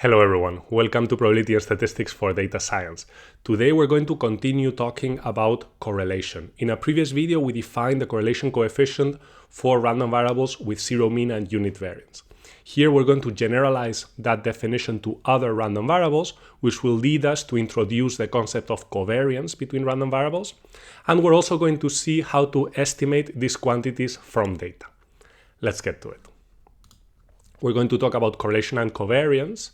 Hello everyone, welcome to Probability and Statistics for Data Science. Today we're going to continue talking about correlation. In a previous video we defined the correlation coefficient for random variables with zero mean and unit variance. Here we're going to generalize that definition to other random variables, which will lead us to introduce the concept of covariance between random variables. And we're also going to see how to estimate these quantities from data. Let's get to it. We're going to talk about correlation and covariance.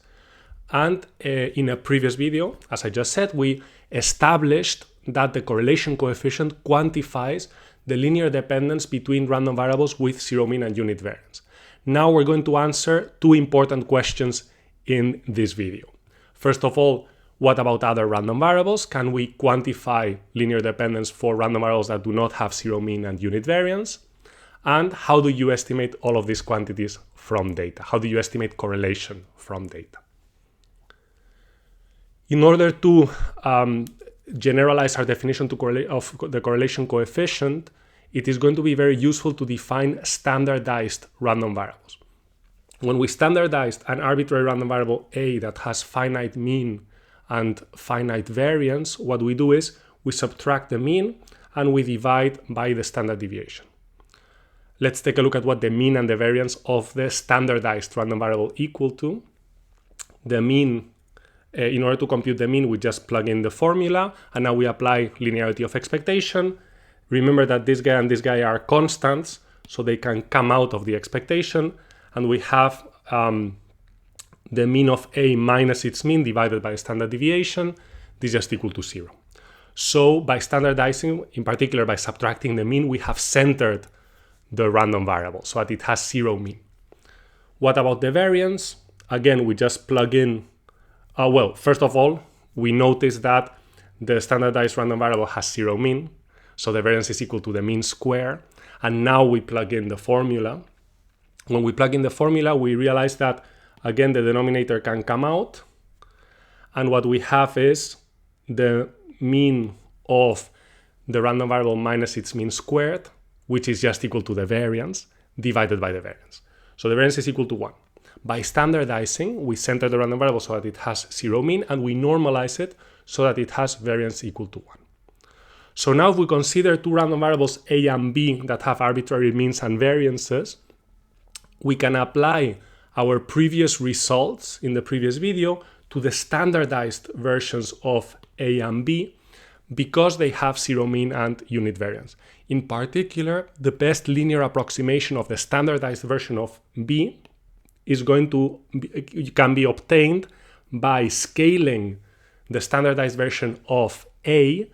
And in a previous video, as I just said, we established that the correlation coefficient quantifies the linear dependence between random variables with zero mean and unit variance. Now we're going to answer two important questions in this video. First of all, what about other random variables? Can we quantify linear dependence for random variables that do not have zero mean and unit variance? And how do you estimate all of these quantities from data? How do you estimate correlation from data? In order to generalize our definition of the correlation coefficient, it is going to be very useful to define standardized random variables. When we standardized an arbitrary random variable A that has finite mean and finite variance, what we do is we subtract the mean and we divide by the standard deviation. Let's take a look at what the mean and the variance of the standardized random variable equal to. The mean, in order to compute the mean, we just plug in the formula, and now we apply linearity of expectation. Remember that this guy and this guy are constants, so they can come out of the expectation, and we have the mean of A minus its mean divided by standard deviation. This is just equal to 0. So by standardizing, in particular by subtracting the mean, we have centered the random variable so that it has zero mean. What about the variance? Again, we just plug in. First of all, we notice that the standardized random variable has zero mean, so the variance is equal to the mean square. And now we plug in the formula. When we plug in the formula, we realize that, again, the denominator can come out. And what we have is the mean of the random variable minus its mean squared, which is just equal to the variance divided by the variance. So the variance is equal to 1. By standardizing, we center the random variable so that it has zero mean, and we normalize it so that it has variance equal to 1. So now if we consider two random variables A and B that have arbitrary means and variances, we can apply our previous results in the previous video to the standardized versions of A and B because they have zero mean and unit variance. In particular, the best linear approximation of the standardized version of B can be obtained by scaling the standardized version of A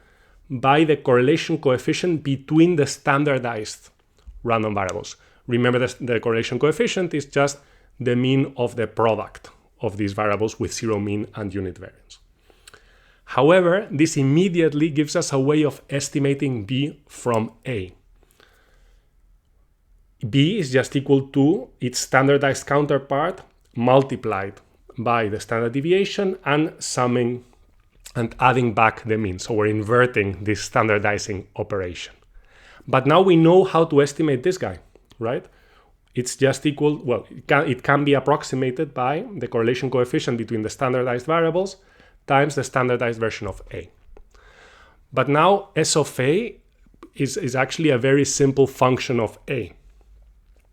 by the correlation coefficient between the standardized random variables. Remember, the correlation coefficient is just the mean of the product of these variables with zero mean and unit variance. However, this immediately gives us a way of estimating B from A. B is just equal to its standardized counterpart multiplied by the standard deviation and summing and adding back the mean. So we're inverting this standardizing operation. But now we know how to estimate this guy, right? It's just equal, it can be approximated by the correlation coefficient between the standardized variables times the standardized version of A. But now S of A is actually a very simple function of A.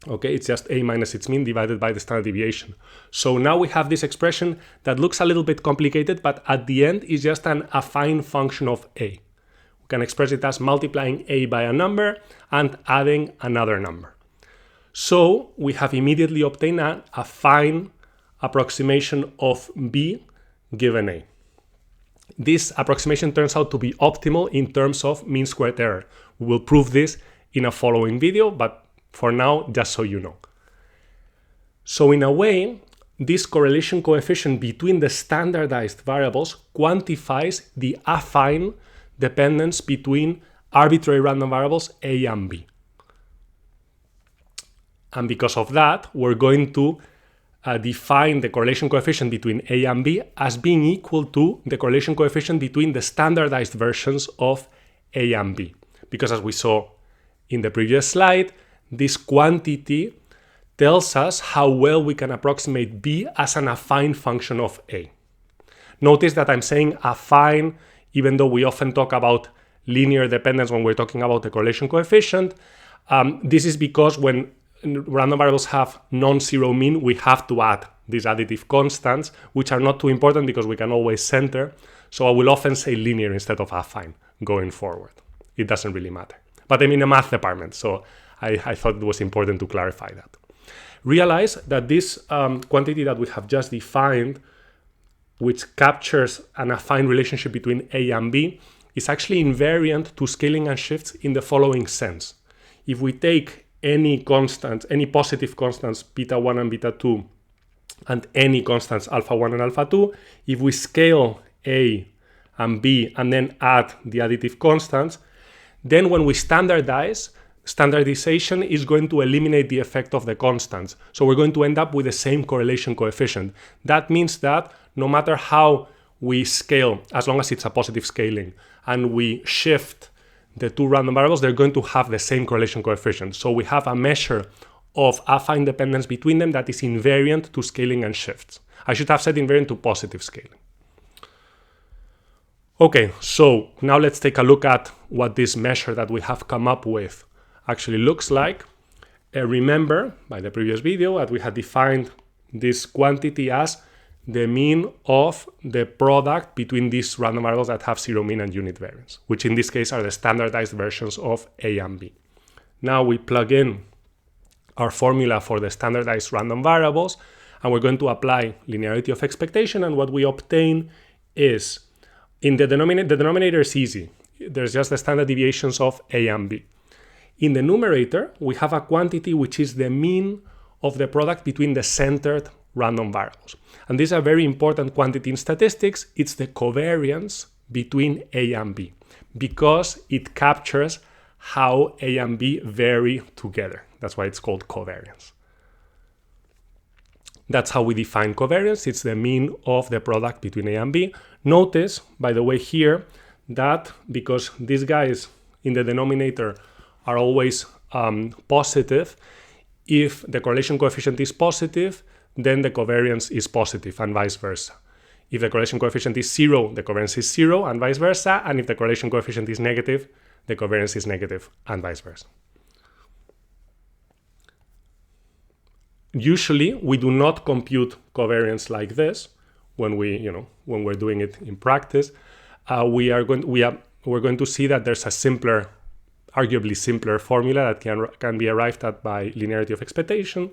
Okay, it's just A minus its mean divided by the standard deviation. So now we have this expression that looks a little bit complicated, but at the end is just an affine function of A. We can express it as multiplying A by a number and adding another number. So we have immediately obtained an affine approximation of B given A. This approximation turns out to be optimal in terms of mean squared error. We will prove this in a following video, but for now, just so you know. So in a way, this correlation coefficient between the standardized variables quantifies the affine dependence between arbitrary random variables A and B. And because of that, we're going to define the correlation coefficient between A and B as being equal to the correlation coefficient between the standardized versions of A and B. Because as we saw in the previous slide, this quantity tells us how well we can approximate B as an affine function of A. Notice that I'm saying affine, even though we often talk about linear dependence when we're talking about the correlation coefficient. This is because when random variables have non-zero mean, we have to add these additive constants, which are not too important because we can always center. So I will often say linear instead of affine going forward. It doesn't really matter. But I'm in a math department, so I thought it was important to clarify that. Realize that this quantity that we have just defined, which captures an affine relationship between A and B, is actually invariant to scaling and shifts in the following sense. If we take any constants, any positive constants, beta 1 and beta 2, and any constants, alpha 1 and alpha 2, if we scale A and B and then add the additive constants, then when we standardize, standardization is going to eliminate the effect of the constants. So we're going to end up with the same correlation coefficient. That means that no matter how we scale, as long as it's a positive scaling, and we shift the two random variables, they're going to have the same correlation coefficient. So we have a measure of affine dependence between them that is invariant to scaling and shifts. I should have said invariant to positive scaling. Okay, so now let's take a look at what this measure that we have come up with actually looks like. Remember, by the previous video, that we had defined this quantity as the mean of the product between these random variables that have zero mean and unit variance, which in this case are the standardized versions of A and B. Now we plug in our formula for the standardized random variables, and we're going to apply linearity of expectation, and what we obtain is, in the denominator is easy. There's just the standard deviations of A and B. In the numerator, we have a quantity which is the mean of the product between the centered random variables. And this is a very important quantity in statistics. It's the covariance between A and B, because it captures how A and B vary together. That's why it's called covariance. That's how we define covariance. It's the mean of the product between A and B. Notice, by the way, here, that because these guys in the denominator are always positive, if the correlation coefficient is positive, then the covariance is positive, and vice versa. If the correlation coefficient is 0, the covariance is 0, and vice versa. And if the correlation coefficient is negative, the covariance is negative, and vice versa. Usually, we do not compute covariance like this when we're doing it in practice. We're going to see that there's a simpler, arguably simpler formula that can be arrived at by linearity of expectation.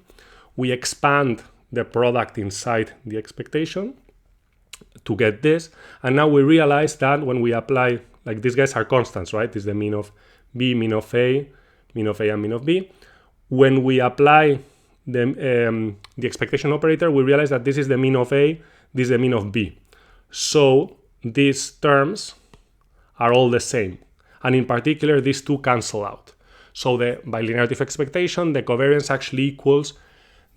We expand the product inside the expectation to get this. And now we realize that when we apply, like these guys are constants, right? This is the mean of B, mean of A, and mean of B. When we apply the expectation operator, we realize that this is the mean of A, this is the mean of B. So these terms are all the same. And in particular, these two cancel out. So by linearity of expectation, the covariance actually equals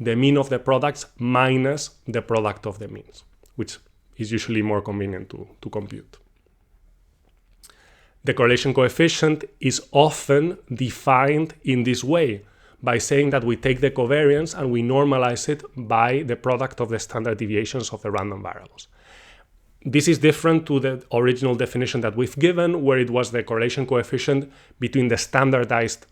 the mean of the products minus the product of the means, which is usually more convenient to compute. The correlation coefficient is often defined in this way, by saying that we take the covariance and we normalize it by the product of the standard deviations of the random variables. This is different to the original definition that we've given, where it was the correlation coefficient between the standardized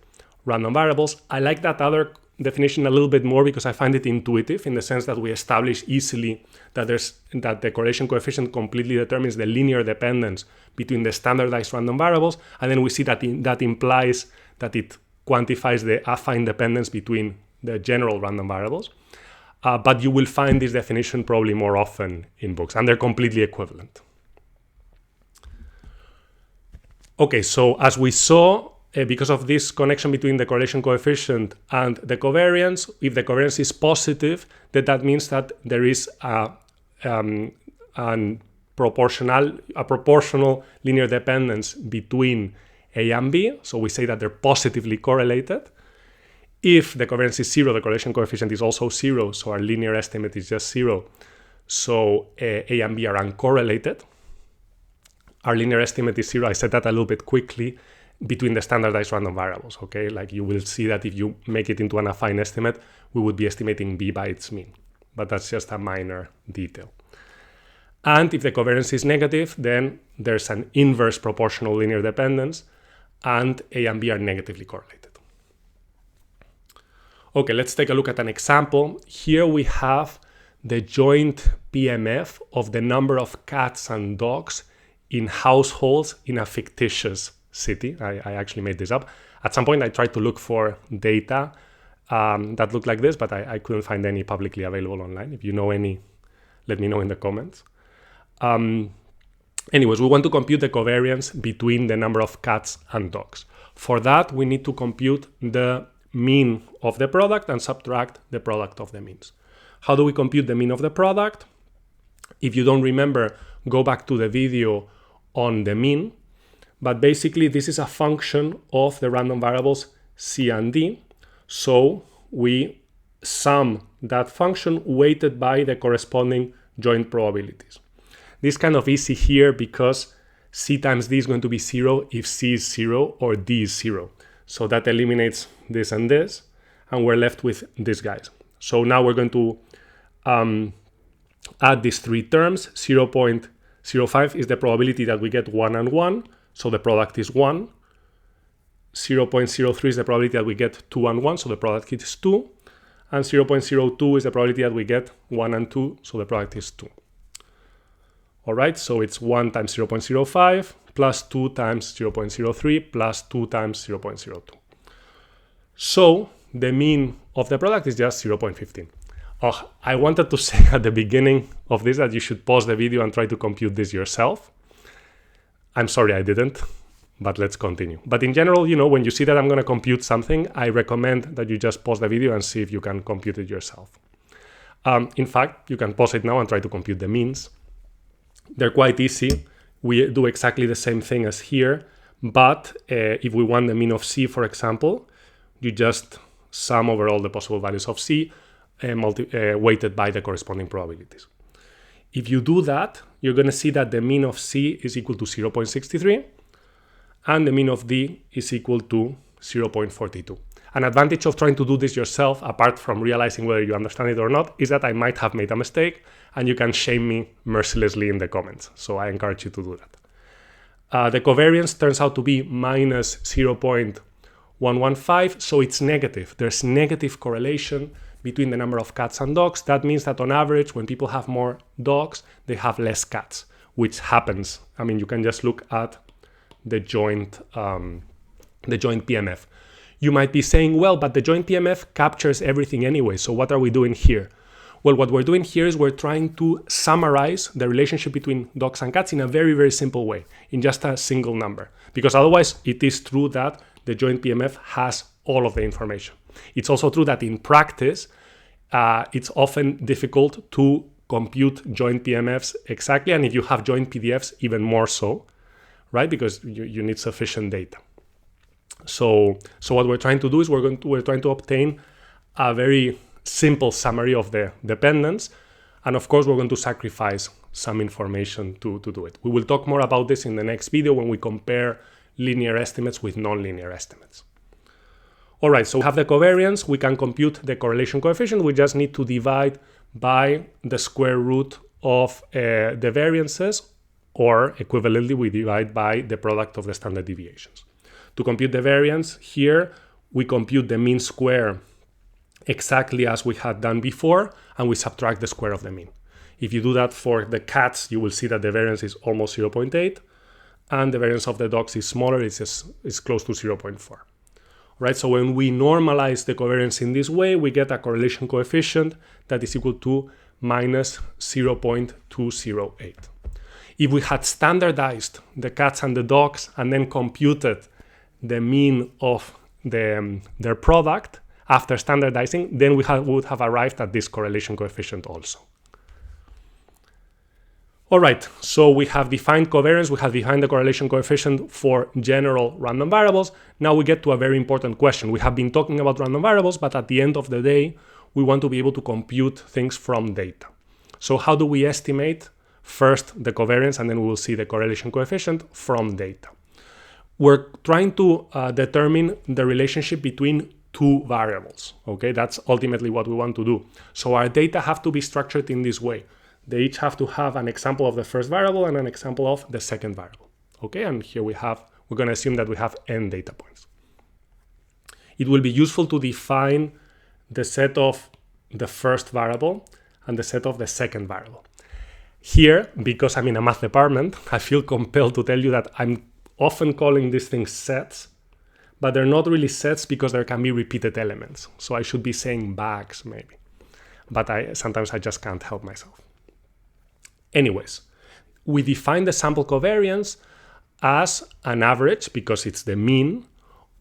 random variables. I like that other definition a little bit more because I find it intuitive, in the sense that we establish easily that the correlation coefficient completely determines the linear dependence between the standardized random variables, and then we see that that implies that it quantifies the affine dependence between the general random variables. But you will find this definition probably more often in books, and they're completely equivalent. Okay, so as we saw, because of this connection between the correlation coefficient and the covariance, if the covariance is positive, that means that there is a proportional linear dependence between A and B. So we say that they're positively correlated. If the covariance is 0, the correlation coefficient is also 0, so our linear estimate is just 0. So A and B are uncorrelated. Our linear estimate is 0. I said that a little bit quickly. between the standardized random variables, okay? Like you will see that if you make it into an affine estimate, we would be estimating B by its mean, but that's just a minor detail. And if the covariance is negative, then there's an inverse proportional linear dependence, and A and B are negatively correlated. Okay, let's take a look at an example. Here we have the joint PMF of the number of cats and dogs in households in a fictitious city. I actually made this up. At some point I tried to look for data that looked like this, but I couldn't find any publicly available online. If you know any, let me know in the comments. Anyways, we want to compute the covariance between the number of cats and dogs. For that, we need to compute the mean of the product and subtract the product of the means. How do we compute the mean of the product? If you don't remember, go back to the video on the mean. But basically, this is a function of the random variables C and D. So we sum that function weighted by the corresponding joint probabilities. This is kind of easy here because C times D is going to be 0 if C is 0 or D is 0. So that eliminates this and this, and we're left with these guys. So now we're going to add these three terms. 0.05 is the probability that we get 1 and 1, so the product is 1. 0.03 is the probability that we get 2 and 1, so the product is 2. And 0.02 is the probability that we get 1 and 2, so the product is 2. All right, so it's 1 times 0.05 plus 2 times 0.03 plus 2 times 0.02. So the mean of the product is just 0.15. Oh, I wanted to say at the beginning of this that you should pause the video and try to compute this yourself. I'm sorry I didn't, but let's continue. But in general, you know, when you see that I'm going to compute something, I recommend that you just pause the video and see if you can compute it yourself. In fact, you can pause it now and try to compute the means. They're quite easy. We do exactly the same thing as here, but if we want the mean of C, for example, you just sum over all the possible values of C weighted by the corresponding probabilities. If you do that, you're going to see that the mean of C is equal to 0.63 and the mean of D is equal to 0.42. An advantage of trying to do this yourself, apart from realizing whether you understand it or not, is that I might have made a mistake and you can shame me mercilessly in the comments. So I encourage you to do that. The covariance turns out to be minus 0.115, so it's negative. There's negative correlation between the number of cats and dogs. That means that on average, when people have more dogs, they have less cats, which happens. I mean, you can just look at the joint PMF. You might be saying, well, but the joint PMF captures everything anyway, so what are we doing here? Well, what we're doing here is we're trying to summarize the relationship between dogs and cats in a very, very simple way, in just a single number. Because otherwise, it is true that the joint PMF has all of the information. It's also true that in practice, it's often difficult to compute joint PMFs exactly, and if you have joint PDFs, even more so, right? Because you need sufficient data. So what we're trying to do is we're trying to obtain a very simple summary of the dependence, and of course we're going to sacrifice some information to do it. We will talk more about this in the next video when we compare linear estimates with nonlinear estimates. All right, so we have the covariance. We can compute the correlation coefficient. We just need to divide by the square root of the variances, or equivalently, we divide by the product of the standard deviations. To compute the variance here, we compute the mean square exactly as we had done before, and we subtract the square of the mean. If you do that for the cats, you will see that the variance is almost 0.8, and the variance of the dogs is smaller, it's close to 0.4. Right, so when we normalize the covariance in this way, we get a correlation coefficient that is equal to minus 0.208. If we had standardized the cats and the dogs and then computed the mean of their product after standardizing, then we would have arrived at this correlation coefficient also. All right, so we have defined covariance, we have defined the correlation coefficient for general random variables. Now we get to a very important question. We have been talking about random variables, but at the end of the day, we want to be able to compute things from data. So how do we estimate first the covariance, and then we will see the correlation coefficient from data? we're trying to determine the relationship between two variables. Okay, that's ultimately what we want to do. So our data have to be structured in this way. They each have to have an example of the first variable and an example of the second variable. Okay, and here we're going to assume that we have n data points. It will be useful to define the set of the first variable and the set of the second variable. Here, because I'm in a math department, I feel compelled to tell you that I'm often calling these things sets, but they're not really sets because there can be repeated elements. So I should be saying bags maybe, but sometimes I just can't help myself. Anyways, we define the sample covariance as an average, because it's the mean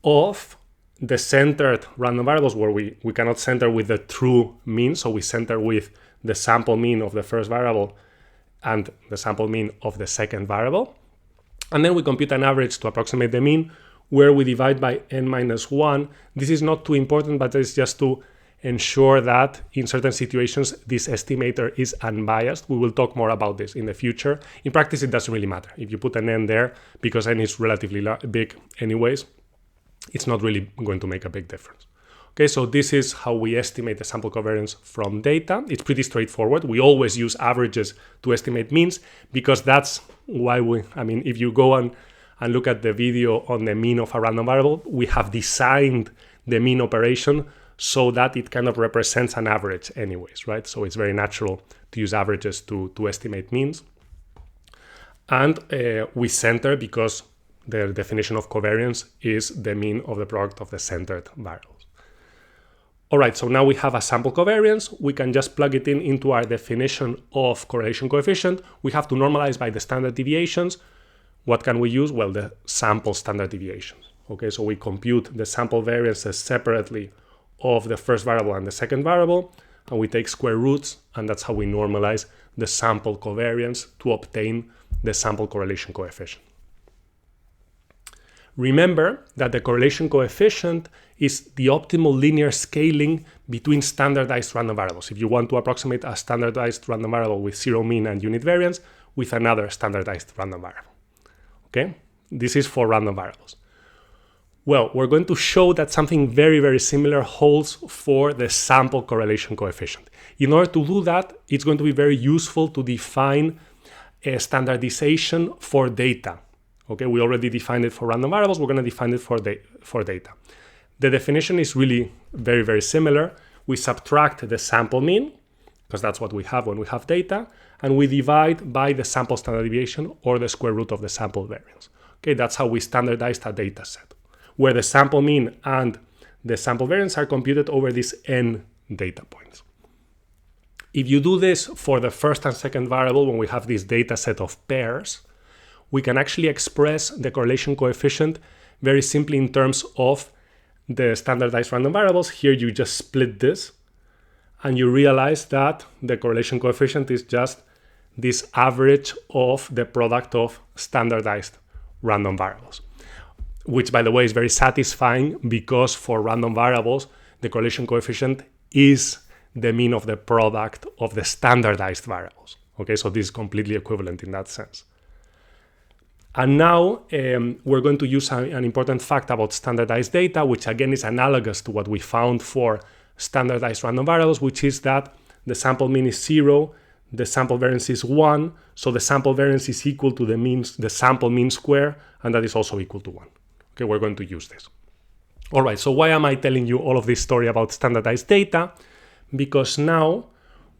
of the centered random variables, where we cannot center with the true mean, so we center with the sample mean of the first variable and the sample mean of the second variable. And then we compute an average to approximate the mean, where we divide by n minus 1. This is not too important, but it's just to ensure that in certain situations this estimator is unbiased. We will talk more about this in the future. In practice, it doesn't really matter. If you put an n there, because n is relatively big anyways, it's not really going to make a big difference. Okay, so this is how we estimate the sample covariance from data. It's pretty straightforward. We always use averages to estimate means, because that's why if you go and look at the video on the mean of a random variable, we have designed the mean operation so that it kind of represents an average anyways, right? So it's very natural to use averages to estimate means. And we center because the definition of covariance is the mean of the product of the centered variables. All right, so now we have a sample covariance. We can just plug it into our definition of correlation coefficient. We have to normalize by the standard deviations. What can we use? Well, the sample standard deviations. Okay, so we compute the sample variances separately of the first variable and the second variable, and we take square roots, and that's how we normalize the sample covariance to obtain the sample correlation coefficient. Remember that the correlation coefficient is the optimal linear scaling between standardized random variables. If you want to approximate a standardized random variable with zero mean and unit variance with another standardized random variable. Okay, this is for random variables. Well, we're going to show that something very, very similar holds for the sample correlation coefficient. In order to do that, it's going to be very useful to define a standardization for data. Okay, we already defined it for random variables. We're going to define it for data. The definition is really very, very similar. We subtract the sample mean, because that's what we have when we have data, and we divide by the sample standard deviation or the square root of the sample variance. Okay, that's how we standardized a data set, where the sample mean and the sample variance are computed over these n data points. If you do this for the first and second variable, when we have this data set of pairs, we can actually express the correlation coefficient very simply in terms of the standardized random variables. Here you just split this, and you realize that the correlation coefficient is just this average of the product of standardized random variables, which, by the way, is very satisfying, because for random variables, the correlation coefficient is the mean of the product of the standardized variables. Okay, so this is completely equivalent in that sense. And now we're going to use an important fact about standardized data, which again is analogous to what we found for standardized random variables, which is that the sample mean is 0, the sample variance is 1, so the sample variance is equal to the sample mean square, and that is also equal to 1. Okay, we're going to use this. All right, so why am I telling you all of this story about standardized data? Because now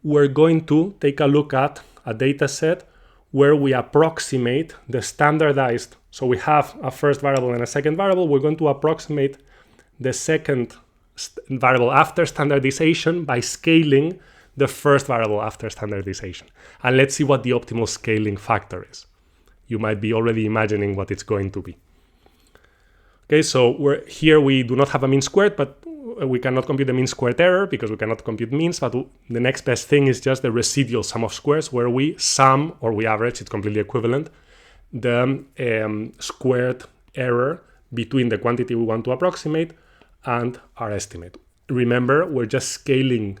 we're going to take a look at a data set where we approximate the standardized. So we have a first variable and a second variable. We're going to approximate the second variable after standardization by scaling the first variable after standardization. And let's see what the optimal scaling factor is. You might be already imagining what it's going to be. Okay, so here we do not have a mean squared, but we cannot compute the mean squared error because we cannot compute means, but the next best thing is just the residual sum of squares, where we sum, or we average, it's completely equivalent, the squared error between the quantity we want to approximate and our estimate. Remember, we're just scaling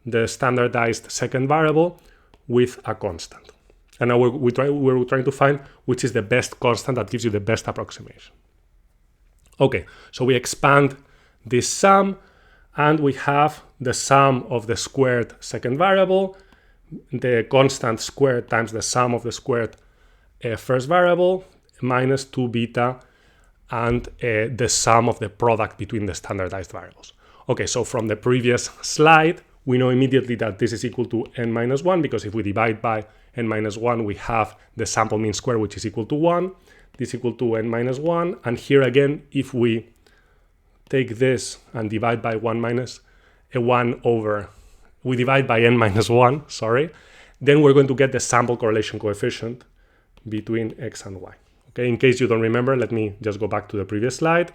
the standardized second variable with a constant. And now we're trying to find which is the best constant that gives you the best approximation. Okay, so we expand this sum, and we have the sum of the squared second variable, the constant squared times the sum of the squared first variable, minus 2 beta, and the sum of the product between the standardized variables. Okay, so from the previous slide, we know immediately that this is equal to n minus 1, because if we divide by n minus 1, we have the sample mean square, which is equal to 1. This is equal to n minus 1. And here again, if we take this and divide by 1 minus a 1 over, we divide by n minus 1, sorry, then we're going to get the sample correlation coefficient between x and y. Okay, in case you don't remember, let me just go back to the previous slide.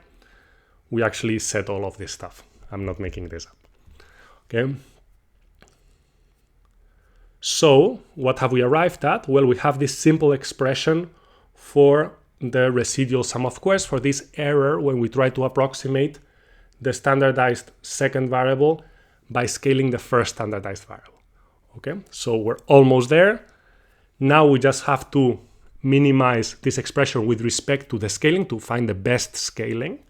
We actually set all of this stuff. I'm not making this up. Okay. So what have we arrived at? Well, we have this simple expression for the residual sum of squares for this error when we try to approximate the standardized second variable by scaling the first standardized variable. Okay, so we're almost there. Now we just have to minimize this expression with respect to the scaling to find the best scaling.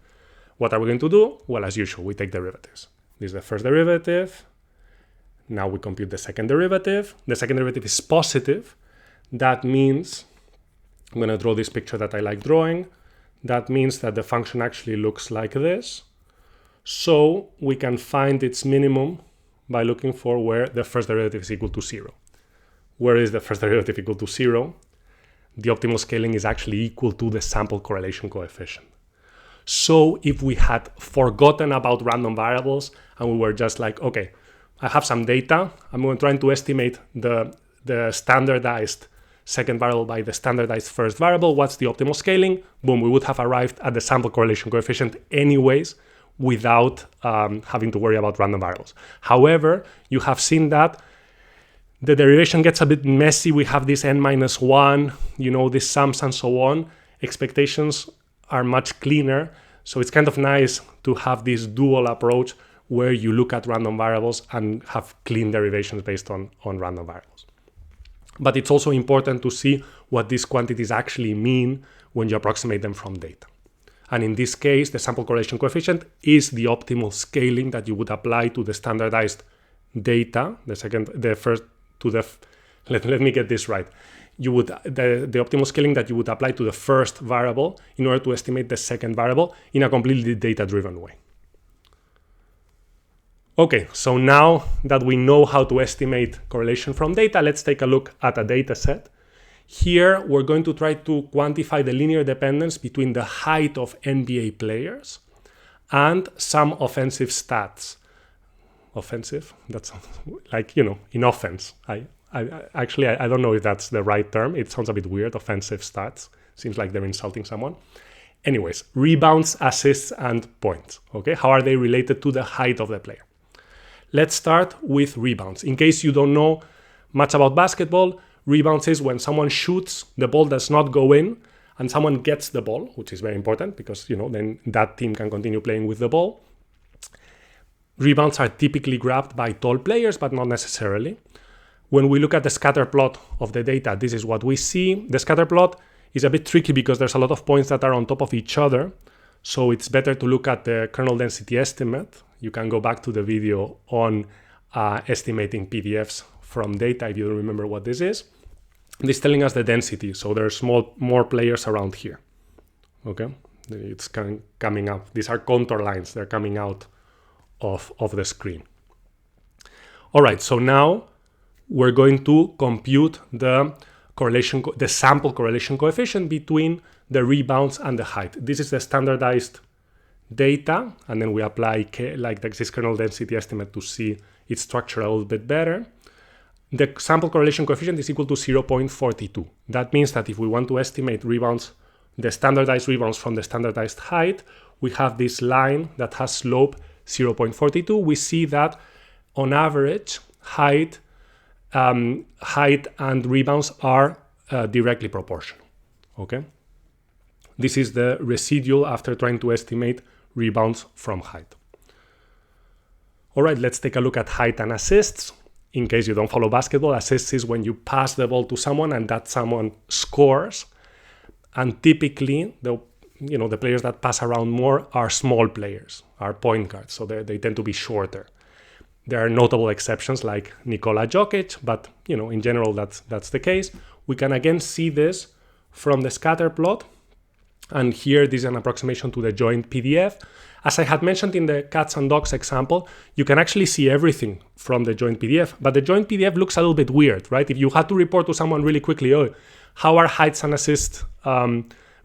What are we going to do? Well, as usual, we take derivatives. This is the first derivative. Now we compute the second derivative. The second derivative is positive. That means, I'm going to draw this picture that I like drawing. That means that the function actually looks like this. So we can find its minimum by looking for where the first derivative is equal to 0. Where is the first derivative equal to 0? The optimal scaling is actually equal to the sample correlation coefficient. So if we had forgotten about random variables and we were just like, okay, I have some data, I'm trying to estimate the standardized second variable by the standardized first variable, what's the optimal scaling? Boom, we would have arrived at the sample correlation coefficient anyways without having to worry about random variables. However, you have seen that the derivation gets a bit messy. We have this n minus 1, these sums and so on. Expectations are much cleaner. So it's kind of nice to have this dual approach where you look at random variables and have clean derivations based on random variables. But it's also important to see what these quantities actually mean when you approximate them from data. And in this case, the sample correlation coefficient is the optimal scaling that you would apply to the standardized data. Let me get this right. The optimal scaling that you would apply to the first variable in order to estimate the second variable in a completely data-driven way. Okay, so now that we know how to estimate correlation from data, let's take a look at a data set. Here, we're going to try to quantify the linear dependence between the height of NBA players and some offensive stats. Offensive? That sounds like, in offense. I don't know if that's the right term. It sounds a bit weird, offensive stats. Seems like they're insulting someone. Anyways, rebounds, assists, and points. Okay, how are they related to the height of the player? Let's start with rebounds. In case you don't know much about basketball, rebounds is when someone shoots, the ball does not go in, and someone gets the ball, which is very important because, then that team can continue playing with the ball. Rebounds are typically grabbed by tall players, but not necessarily. When we look at the scatter plot of the data, this is what we see. The scatter plot is a bit tricky because there's a lot of points that are on top of each other. So it's better to look at the kernel density estimate. You can go back to the video on estimating PDFs from data if you don't remember what this is. This is telling us the density. So there's more players around here. Okay, it's coming up. These are contour lines. They're coming out of the screen. All right, so now we're going to compute the sample correlation coefficient between the rebounds and the height. This is the standardized data, and then we apply this kernel density estimate to see its structure a little bit better. The sample correlation coefficient is equal to 0.42. That means that if we want to estimate rebounds, the standardized rebounds from the standardized height, we have this line that has slope 0.42. We see that on average, height and rebounds are directly proportional. Okay, this is the residual after trying to estimate rebounds from height. All right, let's take a look at height and assists. In case you don't follow basketball, assists is when you pass the ball to someone and that someone scores. And typically, the players that pass around more are small players, are point guards, so they tend to be shorter. There are notable exceptions like Nikola Jokic, but in general that's the case. We can again see this from the scatter plot, and here this is an approximation to the joint PDF. As I had mentioned in the cats and dogs example, you can actually see everything from the joint PDF, but the joint PDF looks a little bit weird, right? If you had to report to someone really quickly, oh, how are heights and assists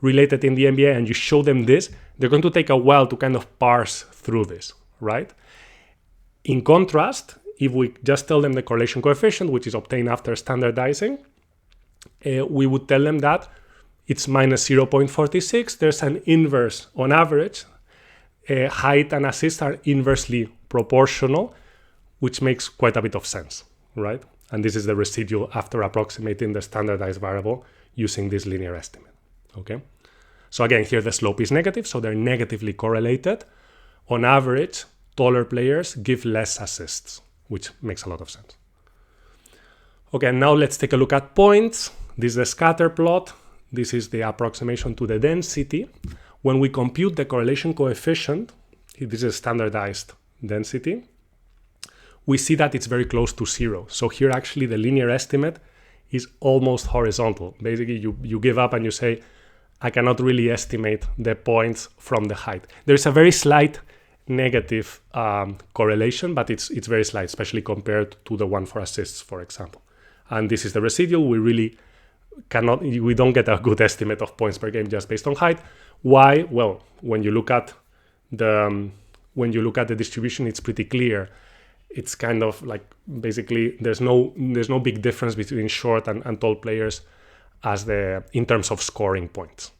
related in the NBA, and you show them this, they're going to take a while to kind of parse through this, right? In contrast, if we just tell them the correlation coefficient, which is obtained after standardizing, we would tell them that it's minus 0.46. There's an inverse on average. Height and assist are inversely proportional, which makes quite a bit of sense, right? And this is the residual after approximating the standardized variable using this linear estimate, okay? So again, here the slope is negative, so they're negatively correlated. On average, taller players give less assists, which makes a lot of sense. Okay, now let's take a look at points. This is the scatter plot. This is the approximation to the density. When we compute the correlation coefficient, this is standardized density, we see that it's very close to 0. So here actually the linear estimate is almost horizontal. Basically, you give up and you say, I cannot really estimate the points from the height. There's a very slight negative correlation, but it's very slight, especially compared to the one for assists, for example. And this is the residual. We don't get a good estimate of points per game just based on height. Why? Well, when you look at the distribution, it's pretty clear. It's kind of like basically there's no big difference between short and tall players in terms of scoring points.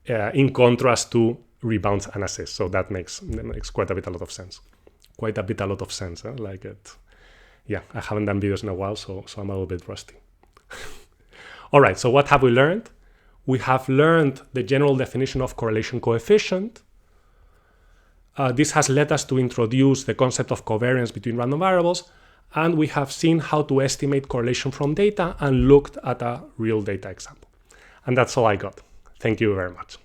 In contrast to rebounds and assists, so that makes quite a lot of sense. Like it. Yeah, I haven't done videos in a while, so I'm a little bit rusty. All right, so what have we learned? We have learned the general definition of correlation coefficient. This has led us to introduce the concept of covariance between random variables, and we have seen how to estimate correlation from data and looked at a real data example. And that's all I got. Thank you very much.